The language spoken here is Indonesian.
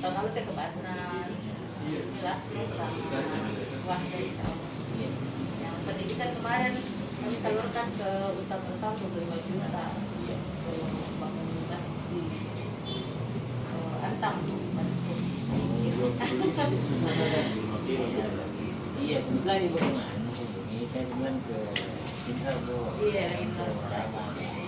Tahun lalu saya ke Basnas, kelas sama yang pendidikan kemarin kami salurkan ke Ustadz Bersam 25 juta bangun masjid di Antam. Iya, kebetulan ibu menghubungi, saya bilang ke Inter, Bu. Iya, Inter.